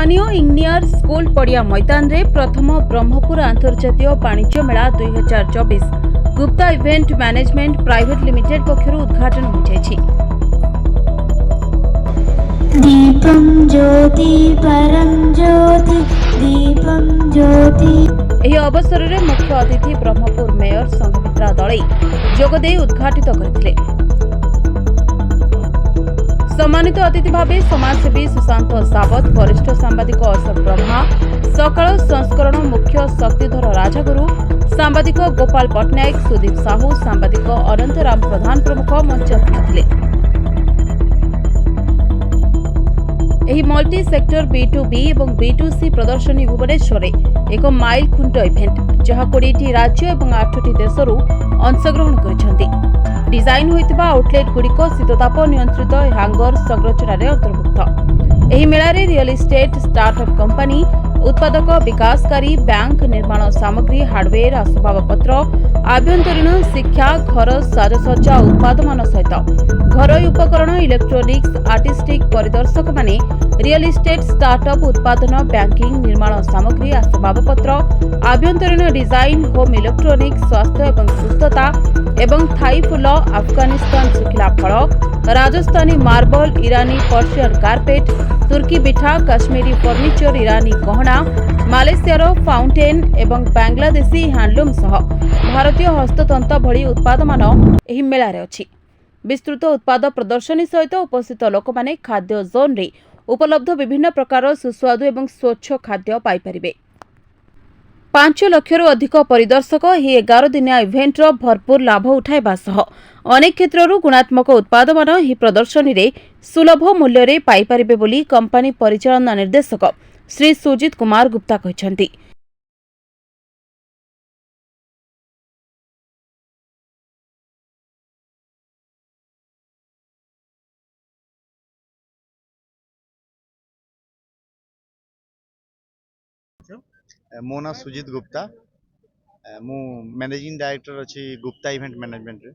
स्थानीय engineer school पड़िया मैदान रे प्रथम ब्रह्मपुर अंतर्जातीय वाणिज्य मेला 2024 Gupta event management private limited पक्षर उद्घाटन हो जायछि। दीपं ज्योति परं ज्योति दीपं ज्योति। ଏହି ଅବସରରେ ମୁଖ୍ୟ ଅତିଥି ବ୍ରହ୍ମପୁର ମେୟର ସଂଘମିତ୍ରା ଦଳେଇ ଯୋଗଦେଇ ଉଦ୍ଘାଟିତ କରିଥିଲେ। सम्मानित अतिथि भावे समाजसेवी सुशांत सावत, वरिष्ठ सांबादिक अशोक ब्रह्मा, सकाळ संस्करण मुख्य शक्तिधर राजगुरु, सांबादिक गोपाल पट्टनायक, सुदीप साहू, सांबादिक अनंतराम प्रधान प्रमुख मंचस्थ थे। ଏହି मल्टी सेक्टर B2B और B2C प्रदर्शनी भुवनेश्वर एक माइल खुंट इभेंट जहाँ 20टी राज्य और 8टी देशरू अंशग्रहण कर डिजाइन होइतिबा आउटलेट गुड़िक शीतताप नियंत्रित हैंगर संरचना अंतर्भुक्त। एही मेलारे रियल इस्टेट, स्टार्टअप कंपनी, उत्पादक विकासकारी, बैंक, निर्माण सामग्री, हार्डवेयर, आसबाबपत्र, आभ्यंतरीण शिक्षा, घर साजसज्जा उत्पादन सहित घरोई उपकरण, इलेक्ट्रोनिक्स, आर्टिस्टिक परिदर्शक माने रियल इस्टेट, स्टार्टअप, उत्पादन, बैंकिंग, निर्माण सामग्री, आसबाबपत्र, आभ्यंतरीण डिजाइन, होम इलेक्ट्रोनिक्स, स्वास्थ्य एवं सुस्थता एवं थाई फुल, अफगानिस्तान सुखिला फल, राजस्थानी मार्बल, ईरानी पर्शियन कार्पेट, तुर्की बिठा, काश्मीरी फर्निचर, ईरानी गहना, मालेशियार फाउंटेन एवं बांग्लादेशी हैंडलूम सह भारतीय हस्ततंत्र भली उत्पाद मान एही मेलारे अछि। विस्तृत उत्पाद प्रदर्शनी सहित उपस्थित लोक माने खाद्य जोन रे उपलब्ध विभिन्न प्रकार सुस्वादु एवं स्वच्छ खाद्य पाई परिबे। 5 लक्षरू अधिक परिदर्शक ही 11 दिनिया इभेंटर भरपूर लाभ उठाइबा सह अनेक क्षेत्ररू गुणात्मक उत्पाद मान ही प्रदर्शनी रे सुलभ मूल्य रे पाई परिबे बोली कंपनी परिचालना निर्देशक श्री सुजित कुमार गुप्ता कहिसंती। मो ना सुजित गुप्ता, मु मैनेजिंग डायरेक्टर अच्छी गुप्ता इवेंट मैनेजमेंट रे।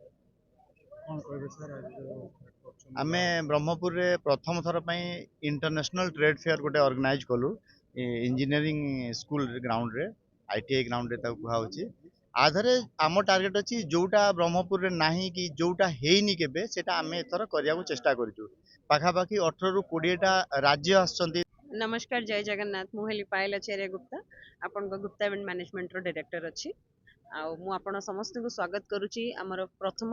आमे ब्रह्मपुर रे प्रथम थर पई इंटरनेशनल ट्रेड फेयर गोटे ऑर्गेनाइज कलु इंजीनियरिंग स्कूल ग्राउंड रे, आईटीआई ग्राउंड रे ताकु कुहा होची। आधरे आम टार्गेट अच्छी जोटा ब्रह्मपुर रे नाही कि जोटा हेइनी केबे सेटा आमे एथर करिया को चेष्टा करिचु। पाखापाखी 18 रु 20 टा राज्य आछंती। नमस्कार, जय जगन्नाथ। मुहेली पायल आचार्य गुप्ता, आपण गुप्ता इवेंट मैनेजमेंट रो डायरेक्टर अच्छी। मु आपण समस्त को स्वागत करुच्ची आमर प्रथम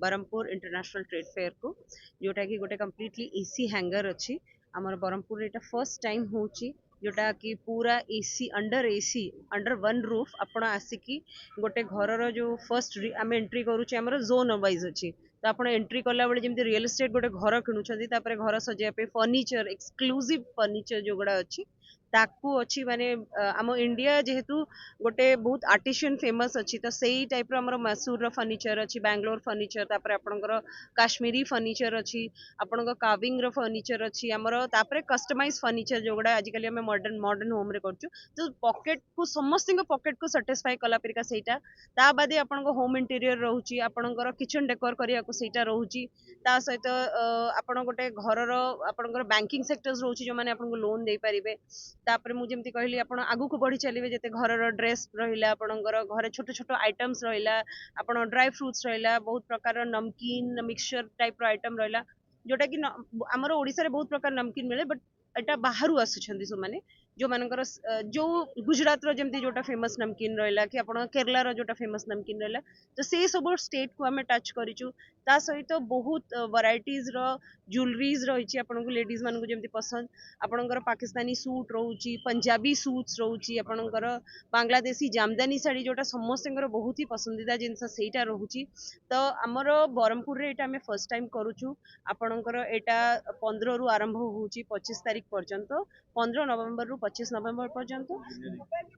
बरहमपुर इंटरनेशनल ट्रेड फेयर को, जोटा कि गोटे कम्प्लीटली एसी हैंगर अच्छी। आमर बरहमपुर एटा फर्स्ट टाइम होची जोटा कि पूरा एसी अंडर वन रूफ आपण आसिकी गोटे घर जो फर्स्ट आम एंट्री करुचे आमर जोन वाइज अच्छी। तो आप एंट्री कला बेले जमी रियल एस्टेट गोटे घर किणुंट घर सजाइए फर्निचर एक्सक्लूसिव फर्निचर जो गुड़ा अच्छी ताकू अच्छी माने आम इंडिया जेहेतु गोटे बहुत आर्टिशियन फेमस अच्छी तो सही टाइप रो मैसूर फर्निचर अच्छी, बैंगलोर फर्निचर, तापर आपणकर काश्मीरी फर्निचर अच्छी, आपण काविंग रो फर्निचर अच्छी, आमर तापर कस्टमाइज फर्निचर जो गुड़ा आजिकल आम मॉडर्न होम रे करछु। तो पॉकेट को समस्त पॉकेट को सैटिस्फाई कला परिका सेटा ता बादे आपण होम इंटीरियर रहउची, आपणकर किचन डेकोर करिया को सेटा रहउची। ता सहित आपण गोटे घर रो आपणकर बैंकिंग सेक्टर्स रहउची जो माने आपण लोन दे परिबे। तापर मु जेमती कहली आपण आगु को बढ़ी चलिबे जेते घर ड्रेस रहिला, आपणकर घरे छोट छोट आइटम्स रहिला, आपण ड्राई फ्रूट्स रहिला, बहुत प्रकार नमकीन मिक्सचर टाइप रो आइटम रहिला जोटा कि हमर ओडिसा रे बहुत प्रकार नमकीन मिले। बट एटा बाहरु आसुछंदी सो माने जो मानकर जो गुजरात रो जेमती जोटा फेमस नमकीन रहिला कि आपण केरला रो जोटा फेमस नमकीन रहिला, तो से सब स्टेट को हमें टच करिचु। ता सहित बहुत वैराइटीज रो ज्वेलरीज रहिची आपण को लेडीज मान को जेमती पसंद, आपणकर पाकिस्तानी सूट रहउची, पंजाबी सूट्स रहउची, आपणकर बांग्लादेशी जामदानी साड़ी जोटा समस्तଙ୍କର बहुत ही पसंदीदा जिनस सेटा रहउची। तो हमर बरहमपुर रे एटा हमें फर्स्ट टाइम करूछु। आपणकर एटा 15 रु आरंभ होउची 25 तारिख पर्यंत, 15 नवंबर रु 25 नवंबर पर्यंत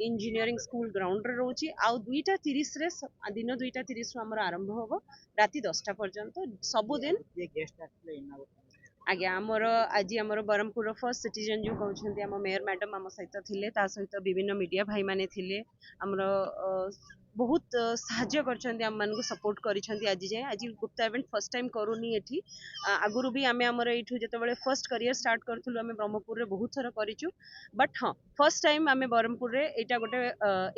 इंजीनियरिंग स्कूल ग्राउंड रे रहउची। आ 2:30 रे दिन 2:30 रु हमर आरंभ होबो राति 10टा पर्यंत सब दिन। आज्ञा आमर आज आमर बरहमपुर फर्स्ट सिटीजन जो कहते आम मेयर मैडम आम सहित थिले, ता सहित विभिन्न मीडिया भाई माने थिले, आमर बहुत साहाଯ୍य करछन्ती हम मानकु सपोर्ट करिसन्ती आज जाय आज गुप्ता इवेंट फर्स्ट टाइम करूनी एठी आगुरु भी आमे हमर एठु जेतेबेले फर्स्ट करियर स्टार्ट करथुलु आमे ब्रह्मपुर रे बहुत थर करिचु बट हां फर्स्ट टाइम आमे ब्रह्मपुर रे एटा गोटे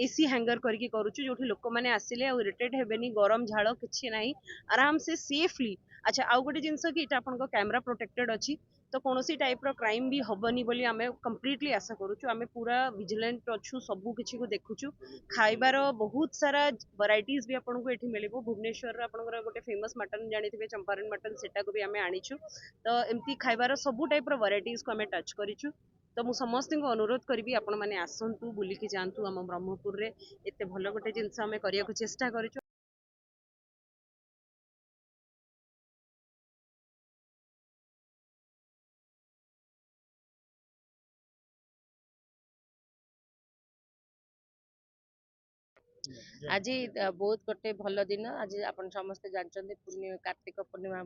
एसी हैंगर करके करूचु जोठी लोक माने आसिले आ इरिटेट हेबेनी गरम झाड़ किछि नाही आराम से सेफली अच्छा आउ गोटे जिंस कि एटा आपन कैमरा प्रोटेक्टेड अछि तो कौनसी टाइप रो क्राइम भी हबनी बोली आमे कंप्लीटली आशा करूचु आमे पूरा विजिलेंट अछु सबु किछि को देखुचु खाइबार बहुत सारा वैराइटीज भी आपन को एठी मिलिबो भुवनेश्वर रे आपन गोटे फेमस मटन जानिथिबे चंपारण मटन सेटा को भी आमे आनिछु तो एमती खाइबार सबु टाइप रो वैराइटीज को आमे टच करिछु तो मु समस्त को अनुरोध करी आपण मैंने आसतु बुलिकी जातु आम ब्रह्मपुर रे एते भल गोटे जिनस आमे करिया को चेष्टा करिछु। आज बहुत गोटे भल दिन आज आपण समस्ते जानते पूर्णिमा कार्तिक पूर्णिमा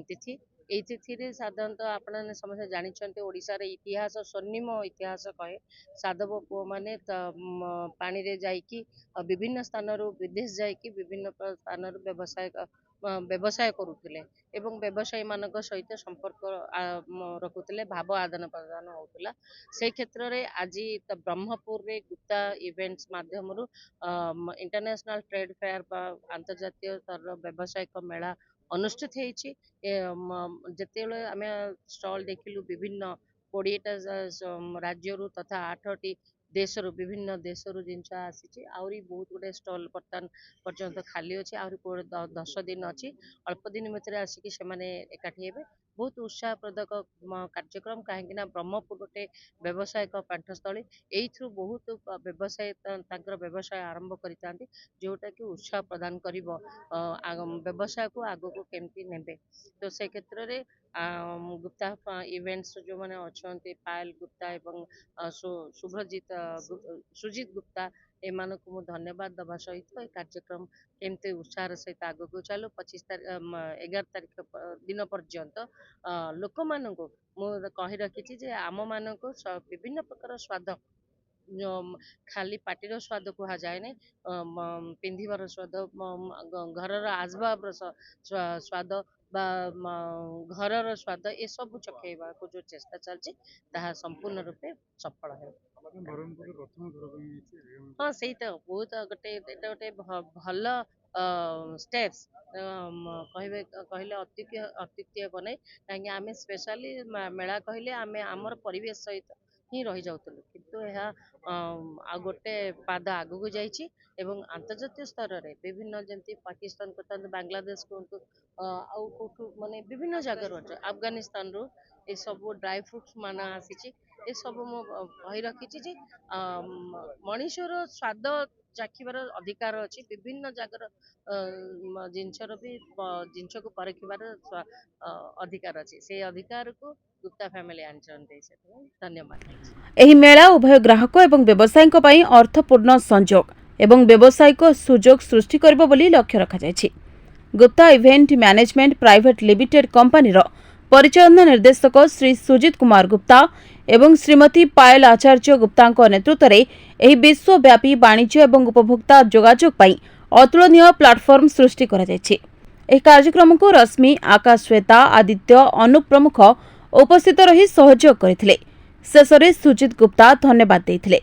तिथि एई तिथि रे साधारणतः आपण समस्ते जानते ओडिशार इतिहास स्वर्णिम इतिहास कहे साधव पुओ माने पानी रे जाइकी विभिन्न स्थान विदेश जाइकी विभिन्न स्थान व्यवसाय करुले एवं व्यवसायी मानक सहित संपर्क रखुले भाव आदान प्रदान होता से क्षेत्र में आज ब्रह्मपुर रे गुप्ता इवेंट्स माध्यम इंटरनेशनल ट्रेड फेयर अंतर्जातीय स्तर व्यवसायिक मेला अनुष्ठित होती जिते आम स्टल देखिलु विभिन्न 20टा राज्य तथा 8टी देश विभिन्न देश जिनस आसी आहरी बहुत गुटे स्टल बर्तमान पर्यंत खाली अच्छी आहरी 10 दिन अच्छी अल्प दिन भितर आसिकी से एकाठी हेबे बहुत उत्साहप्रदक कार्यक्रम कहीं ब्रह्मपुर गोटे व्यवसायिक पाठस्थली एथु बहुत व्यवसाय व्यवसाय आरंभ करता जोटा कि उत्साह प्रदान कर व्यवसाय को आग को केमती नेबे तो से क्षेत्र में गुप्ता इवेंट्स जो मैंने अच्छा पायल गुप्ता एवं शुभ्रजीत सुजीत गुप्ता एमान को मु धन्यवाद दवा सहित कार्यक्रम केमती उत्साह सहित आग को चलो 11 तारिख दिन पर्यंत लोक मान कही रखी आम मान विभिन्न प्रकार स्वाद खाली पाटिर स्वाद कह जाए ना पिंधिबार स्वाद घर आसबाब स्वाद बा घर स्वाद ए सब चखेबा को जो चेष्टा चलछि ताहा संपूर्ण रूपे सफल है। हाँ से तो बहुत गोटे गोटे भल स्टेप्स कहले अत्युक्ति बने कहीं आम स्पेशली मेला कहले आम आमर परिवेश सहित ही रही जाऊलु किंतु आ गोटे पाद आगू को जाइए एवं अंतर्जातीय स्तर में विभिन्न जमी पाकिस्तान कहते बांग्लादेश कहतु आउटू माने विभिन्न जगार अफगानिस्तान रु ये सब ड्राई फ्रुट्स मान आसी ए सब कही रखी मनुष्यर स्वाद चाखिबार अधिकार अच्छी विभिन्न जगार जिनसर भी जिनस को परखिबार अधिकार अच्छी से अधिकार को गुप्ता फैमिली आनी धन्यवाद। एही मेला उभय ग्राहक एवं व्यवसायीଙ୍କ ପାଇଁ अर्थपूर्ण संजोग एवं व्यावसायिक सुजोग सृष्टि करिबो बोली लक्ष्य रखा जायछि। Gupta event management private limited कंपनीर परिचालन निर्देशक श्री सुजीत कुमार गुप्ता एवं श्रीमती पायल आचार्य गुप्ताଙ୍କ नेतृत्वରେ ଏହି विश्वव्यापी वाणिज्य एवं उपभोक्ता जोगाजोग ପାଇଁ अतुलनीय प्लाटफर्म सृष्टि करा जायछि। ଏହି कार्यक्रमକୁ रश्मि आकाश श्वेता आदित्य अनुप प्रमुख उपस्थित रही सहयोग करथिले। शेषରେ सुजीत गुप्ता धन्यवाद देथिले।